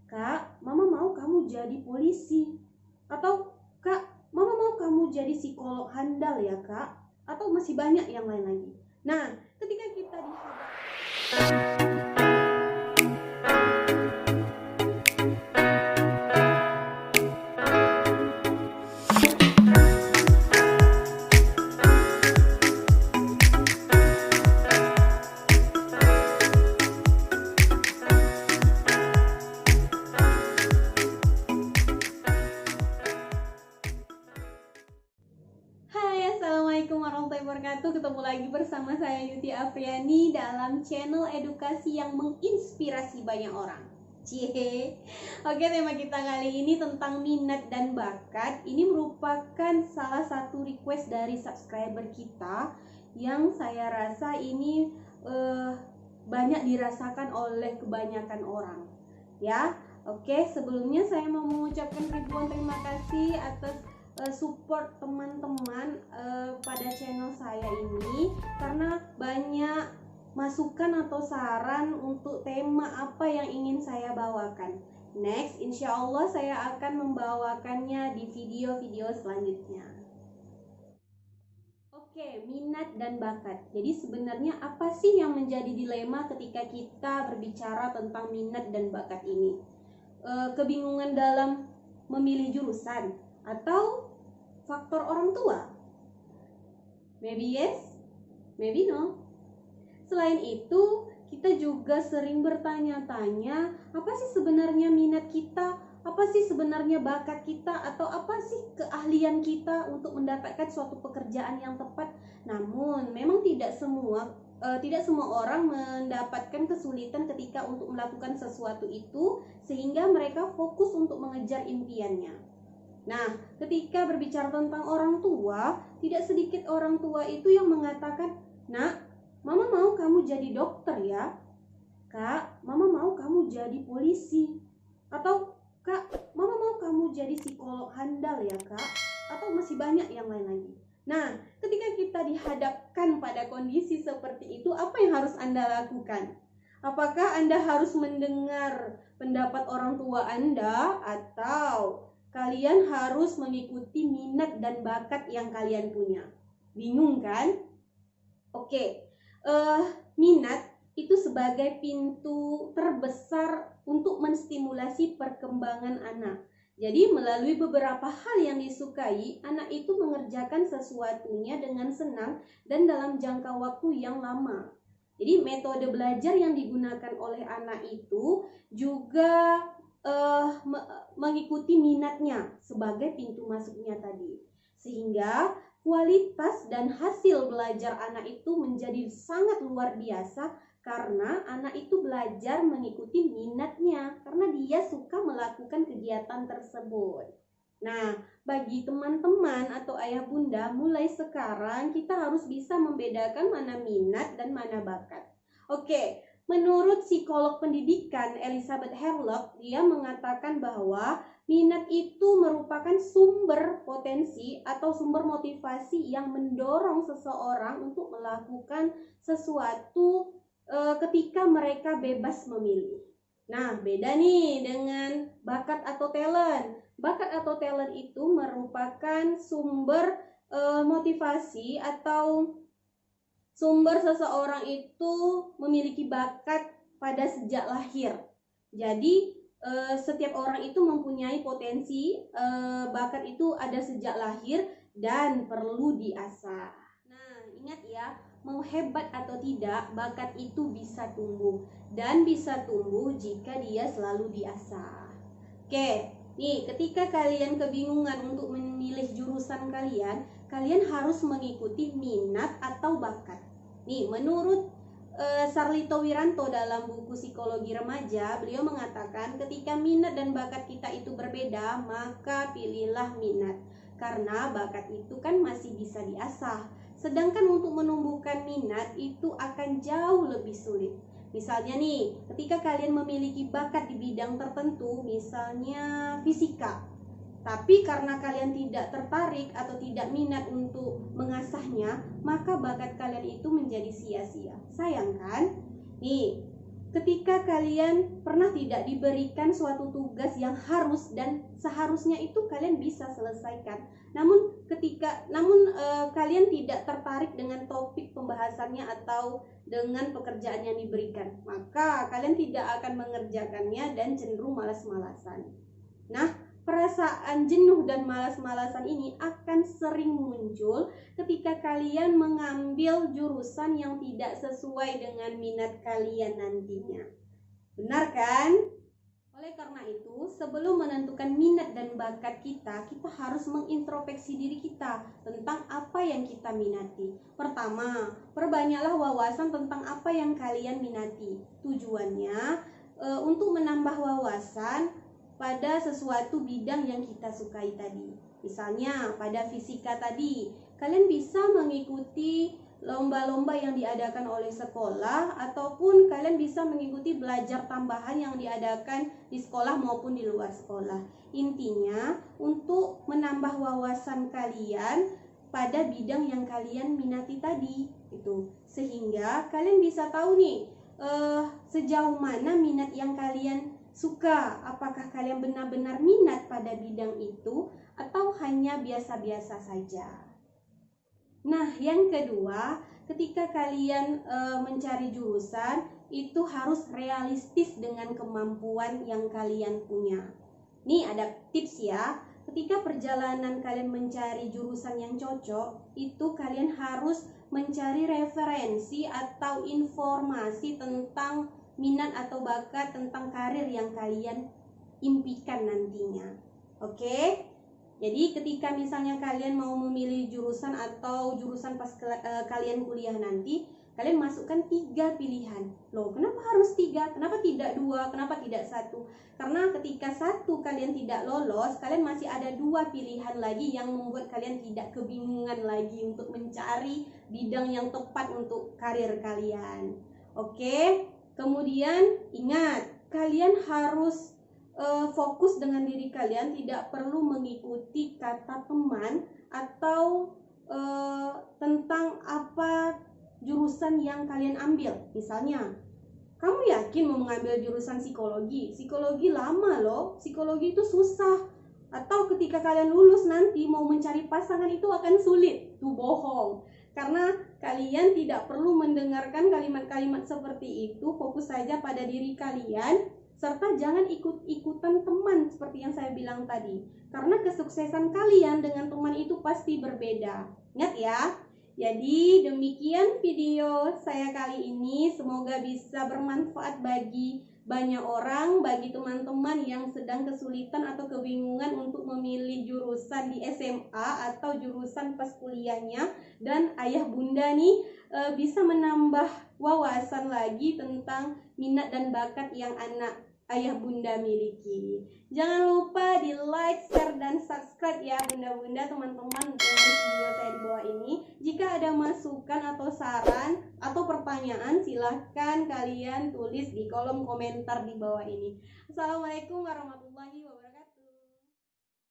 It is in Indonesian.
Kak, Mama mau kamu jadi polisi. Atau, Kak, Mama mau kamu jadi psikolog handal ya, Kak. Atau masih banyak yang lain lagi. Nah, ketika kita dihadapkan Assalamualaikum warahmatullahi wabarakatuh. Ketemu lagi bersama saya Yuti Afriani dalam channel edukasi yang menginspirasi banyak orang. Cie. Oke, tema kita kali ini tentang minat dan bakat. Ini merupakan salah satu request dari subscriber kita yang saya rasa ini banyak dirasakan oleh kebanyakan orang. Ya, oke. Sebelumnya saya mau mengucapkan ribuan terima kasih atas support teman-teman pada channel saya ini, karena banyak masukan atau saran untuk tema apa yang ingin saya bawakan. Next, insya Allah saya akan membawakannya di video-video selanjutnya. Oke, minat dan bakat. Jadi sebenarnya apa sih yang menjadi dilema ketika kita berbicara tentang minat dan bakat ini? Kebingungan dalam memilih jurusan, atau faktor orang tua? Maybe yes, maybe no. Selain itu, kita juga sering bertanya-tanya, apa sih sebenarnya minat kita? Apa sih sebenarnya bakat kita? Atau apa sih keahlian kita untuk mendapatkan suatu pekerjaan yang tepat? Namun, memang tidak semua orang mendapatkan kesulitan ketika untuk melakukan sesuatu itu, sehingga mereka fokus untuk mengejar impiannya. Nah, ketika berbicara tentang orang tua, tidak sedikit orang tua itu yang mengatakan, "Nak, Mama mau kamu jadi dokter ya. Kak, Mama mau kamu jadi polisi." Atau, "Kak, Mama mau kamu jadi psikolog handal ya, Kak." Atau masih banyak yang lain lagi. Nah, ketika kita dihadapkan pada kondisi seperti itu, apa yang harus Anda lakukan? Apakah Anda harus mendengar pendapat orang tua Anda, atau kalian harus mengikuti minat dan bakat yang kalian punya? Bingung kan? Oke, minat itu sebagai pintu terbesar untuk menstimulasi perkembangan anak. Jadi melalui beberapa hal yang disukai, anak itu mengerjakan sesuatunya dengan senang dan dalam jangka waktu yang lama. Jadi metode belajar yang digunakan oleh anak itu juga mengikuti minatnya sebagai pintu masuknya tadi, sehingga kualitas dan hasil belajar anak itu menjadi sangat luar biasa karena anak itu belajar mengikuti minatnya karena dia suka melakukan kegiatan tersebut. Nah, bagi teman-teman atau ayah bunda, mulai sekarang kita harus bisa membedakan mana minat dan mana bakat. Oke. Menurut psikolog pendidikan Elizabeth Harlock, dia mengatakan bahwa minat itu merupakan sumber potensi atau sumber motivasi yang mendorong seseorang untuk melakukan sesuatu ketika mereka bebas memilih. Nah, beda nih dengan bakat atau talent. Bakat atau talent itu merupakan sumber motivasi atau sumber seseorang itu memiliki bakat pada sejak lahir. Jadi setiap orang itu mempunyai potensi, bakat itu ada sejak lahir dan perlu diasah. Nah, ingat ya, mau hebat atau tidak, bakat itu bisa tumbuh dan bisa tumbuh jika dia selalu diasah. Oke, nih ketika kalian kebingungan untuk memilih jurusan kalian harus mengikuti minat atau bakat. Nih, menurut Sarlito Wiranto dalam buku Psikologi Remaja, beliau mengatakan ketika minat dan bakat kita itu berbeda, maka pilihlah minat. Karena bakat itu kan masih bisa diasah. Sedangkan untuk menumbuhkan minat itu akan jauh lebih sulit. Misalnya nih, ketika kalian memiliki bakat di bidang tertentu, misalnya fisika, tapi karena kalian tidak tertarik atau tidak minat untuk mengasahnya, maka bakat kalian itu menjadi sia-sia. Sayang kan? Nih, ketika kalian pernah tidak diberikan suatu tugas yang harus dan seharusnya itu kalian bisa selesaikan, namun kalian tidak tertarik dengan topik pembahasannya atau dengan pekerjaan yang diberikan, maka kalian tidak akan mengerjakannya dan cenderung malas-malasan. Nah, perasaan jenuh dan malas-malasan ini akan sering muncul ketika kalian mengambil jurusan yang tidak sesuai dengan minat kalian nantinya. Benar kan? Oleh karena itu, sebelum menentukan minat dan bakat kita harus mengintrospeksi diri kita tentang apa yang kita minati. Pertama, perbanyaklah wawasan tentang apa yang kalian minati. Tujuannya untuk menambah wawasan pada sesuatu bidang yang kita sukai tadi. Misalnya pada fisika tadi, kalian bisa mengikuti lomba-lomba yang diadakan oleh sekolah, ataupun kalian bisa mengikuti belajar tambahan yang diadakan di sekolah maupun di luar sekolah. Intinya untuk menambah wawasan kalian pada bidang yang kalian minati tadi itu, sehingga kalian bisa tahu nih sejauh mana minat yang kalian suka. Apakah kalian benar-benar minat pada bidang itu atau hanya biasa-biasa saja. Nah, yang kedua, ketika kalian mencari jurusan, itu harus realistis dengan kemampuan yang kalian punya. Nih ada tips ya. Ketika perjalanan kalian mencari jurusan yang cocok, itu kalian harus mencari referensi atau informasi tentang minat atau bakat, tentang karir yang kalian impikan nantinya. Oke? Jadi ketika misalnya kalian mau memilih jurusan atau jurusan pas kalian kuliah nanti, kalian masukkan 3 pilihan. Loh, kenapa harus 3? Kenapa tidak 2? Kenapa tidak 1? Karena ketika 1 kalian tidak lolos, kalian masih ada 2 pilihan lagi yang membuat kalian tidak kebingungan lagi untuk mencari bidang yang tepat untuk karir kalian. Oke? Kemudian ingat, kalian harus fokus dengan diri kalian, tidak perlu mengikuti kata teman atau tentang apa jurusan yang kalian ambil. Misalnya, kamu yakin mau mengambil jurusan psikologi? Psikologi lama loh, psikologi itu susah. Atau ketika kalian lulus nanti mau mencari pasangan itu akan sulit. Itu bohong. Karena kalian tidak perlu mendengarkan kalimat-kalimat seperti itu, fokus saja pada diri kalian, serta jangan ikut-ikutan teman seperti yang saya bilang tadi. Karena kesuksesan kalian dengan teman itu pasti berbeda. Ingat ya. Jadi demikian video saya kali ini, semoga bisa bermanfaat bagi banyak orang, bagi teman-teman yang sedang kesulitan atau kebingungan untuk memilih jurusan di SMA atau jurusan pas kuliahnya, dan ayah bunda nih bisa menambah wawasan lagi tentang minat dan bakat yang ayah bunda miliki. Jangan lupa di like, share, dan subscribe ya bunda-bunda, teman-teman, dengan video saya di bawah ini. Jika ada masukan atau saran atau pertanyaan, silahkan kalian tulis di kolom komentar di bawah ini. Assalamualaikum warahmatullahi wabarakatuh.